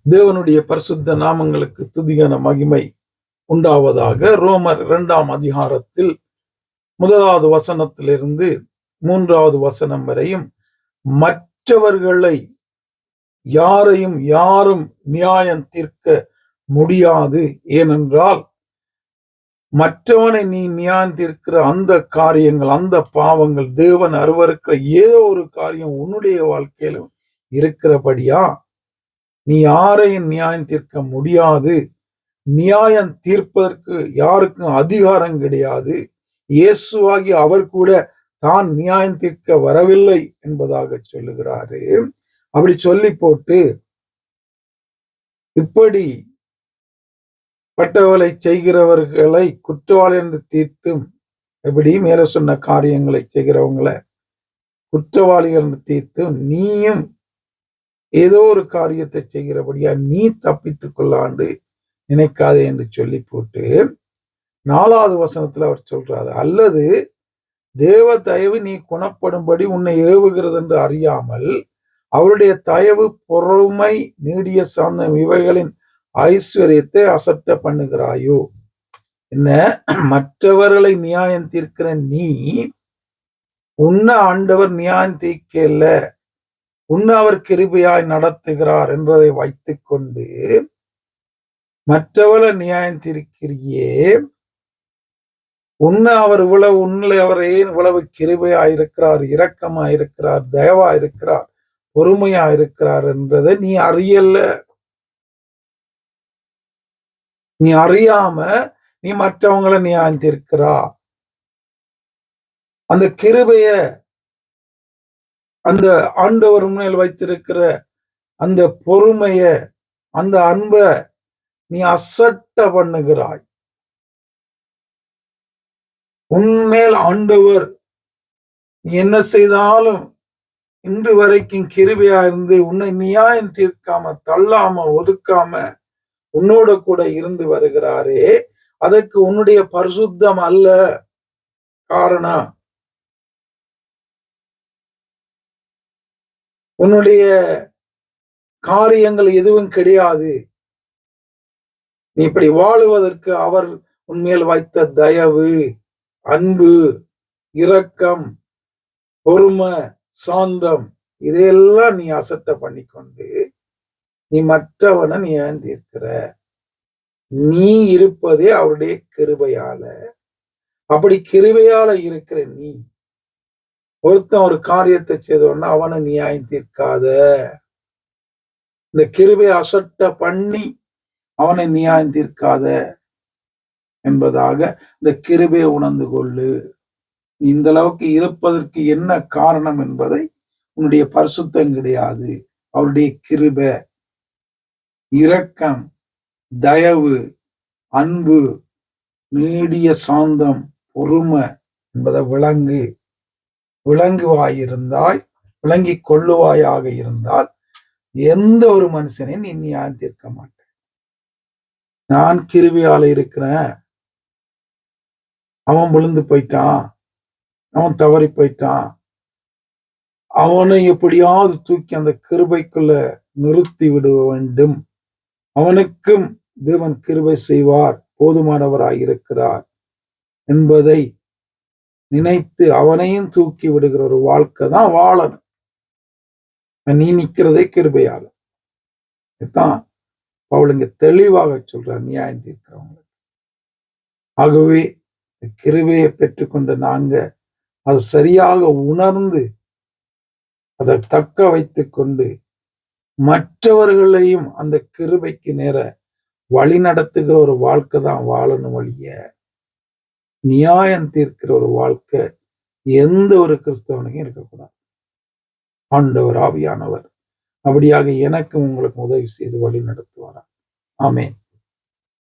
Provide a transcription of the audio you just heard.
தேவனுடைய பரிசுத்த நாமங்களுக்கு துதியான மகிமை உண்டாவதாக. ரோமர் 2ஆம் அதிகாரத்தில் 1வது வசனத்திலிருந்து 3வது வசனம் வரையும் மற்றவர்களை யாரும் நியாயம் தீர்க்க முடியாது. ஏனென்றால் மற்றவனை நீ நியாயம் தீர்க்கிற அந்த காரியங்கள், அந்த பாவங்கள், தேவன் அருவருக்கிற ஏதோ ஒரு காரியம் உன்னுடைய வாழ்க்கையிலும் இருக்கிறபடியா நீ யாரையும் நியாயம் தீர்க்க முடியாது. நியாயம் தீர்ப்பதற்கு யாருக்கும் அதிகாரம் கிடையாது. இயேசுவாகி அவர் கூட தான் நியாயம் தீர்க்க வரவில்லை என்பதாக சொல்லுகிறாரு. அப்படி சொல்லி போட்டு இப்படி பட்டவளை செய்கிறவர்களை குற்றவாளி என்று தீர்த்தும், எப்படி மேல சொன்ன காரியங்களை செய்கிறவங்களை குற்றவாளிகள் என்று தீர்த்தும், நீயும் ஏதோ ஒரு காரியத்தை செய்கிறபடியா நீ தப்பித்துக் கொள்ளாண்டு நினைக்காதே என்று சொல்லி போட்டு 4வது வசனத்துல அவர் சொல்றாரு, அல்லது தேவ தயவு நீ குணப்படும்படி உன்னை ஏவுகிறது என்று அறியாமல் அவருடைய தயவு, பொறுமை, நீடிய சாந்தம் இவைகளின் ஐஸ்வர்யத்தை அசட்ட பண்ணுகிறாயோ. என்ன, மற்றவர்களை நியாயம் தீர்க்கிற நீ உன்னை ஆண்டவர் நியாயம் தீர்க்கல, உன்னை அவர் கிருபையாய் நடத்துகிறார் என்பதை வைத்துக் கொண்டு மற்றவர்களை நியாயம் தீர்க்கிறியே. உன்னை அவர் இவ்வளவு, உன்னில் அவர் ஏன் இவ்வளவு கிருபையாயிருக்கிறார், இரக்கமாயிருக்கிறார், தயவாயிருக்கிறார், பொறுமையாயிருக்கிறார் என்றதை நீ அறியல. நீ அறியாம நீ மற்றவங்களை நியாயம் தீர்க்கிறா. அந்த கிருபைய, அந்த ஆண்டவர் மேல் வைத்திருக்கிற அந்த பொறுமைய, அந்த அன்பை நீ அசட்ட பண்ணுகிறாய். உன்மேல் ஆண்டவர் நீ என்ன செய்தாலும் இன்று வரைக்கும் கிருபையா இருந்து உன்னை நியாயம் தீர்க்காம, தள்ளாம, ஒதுக்காம உன்னோட கூட இருந்து வருகிறாரே, அதற்கு உன்னுடைய பரிசுத்தம் அல்ல காரணம். உன்னுடைய காரியங்கள் எதுவும் கிடையாது. நீ இப்படி வாழுவதற்கு அவர் உன்மேல் வைத்த தயவு, அன்பு, இரக்கம், பொறுமை, சாந்தம் இதையெல்லாம் நீ அசட்டை பண்ணிக்கொண்டு நீ மற்றவனை நீ ஏந்திருக்கிற. நீ இருப்பதே அவருடைய கிருபையால. அப்படி கிருபையால இருக்கிற நீ ஒருத்தன் ஒரு காரியத்தை செய்தோன்னா அவனை நியாயம் தீர்க்காத. இந்த கிருபை அசட்ட பண்ணி அவனை நியாயம் தீர்க்காத என்பதாக இந்த கிருபையை உணர்ந்து கொள்ளு. இந்த அளவுக்கு இருப்பதற்கு என்ன காரணம் என்பதை உன்னுடைய பரிசுத்தம் கிடையாது, அவருடைய கிருபை, இரக்கம், தயவு, அன்பு, நீடிய சாந்தம், பொறுமை என்பதை விளங்குவாயிருந்தாய், விளங்கி கொள்ளுவாயாக இருந்தால் எந்த ஒரு மனுஷனையும் நீ நியாயம் தீர்க்க மாட்டேன். நான் கிருபையால இருக்கிறேன், அவன் விழுந்து போயிட்டான், அவன் தவறி போயிட்டான், அவனை எப்படியாவது தூக்கி அந்த கிருபைக்குள்ள நிறுத்தி விட வேண்டும், அவனுக்கும் தேவன் கிருபை செய்வார், போதுமானவராயிருக்கிறார் என்பதை நினைத்து அவனையும் தூக்கி விடுகிற ஒரு வாழ்க்கை தான் வாழணும். நீ நிக்கிறதே கிருபையால. இதுதான் பவுல் இங்க தெளிவாக சொல்றார், நியாயம் தீர்க்கிறவங்களுக்கு. ஆகவே கிருபையை பெற்றுக்கொண்ட நாங்க அது சரியாக உணர்ந்து அதை தக்க வைத்துக் கொண்டு மற்றவர்களையும் அந்த கிருபைக்கு நேர வழி நடத்துகிற ஒரு வாழ்க்கை தான் வாழணும். வழிய நியாயம் தீர்க்கிற ஒரு வாழ்க்கை எந்த ஒரு கிறிஸ்தவனுக்கும் இருக்கக்கூடாது. ஆண்டவர் ஆவியானவர் அப்படியாக எனக்கும் உங்களுக்கு உதவி செய்து வழி நடத்துவாரா. ஆமென்.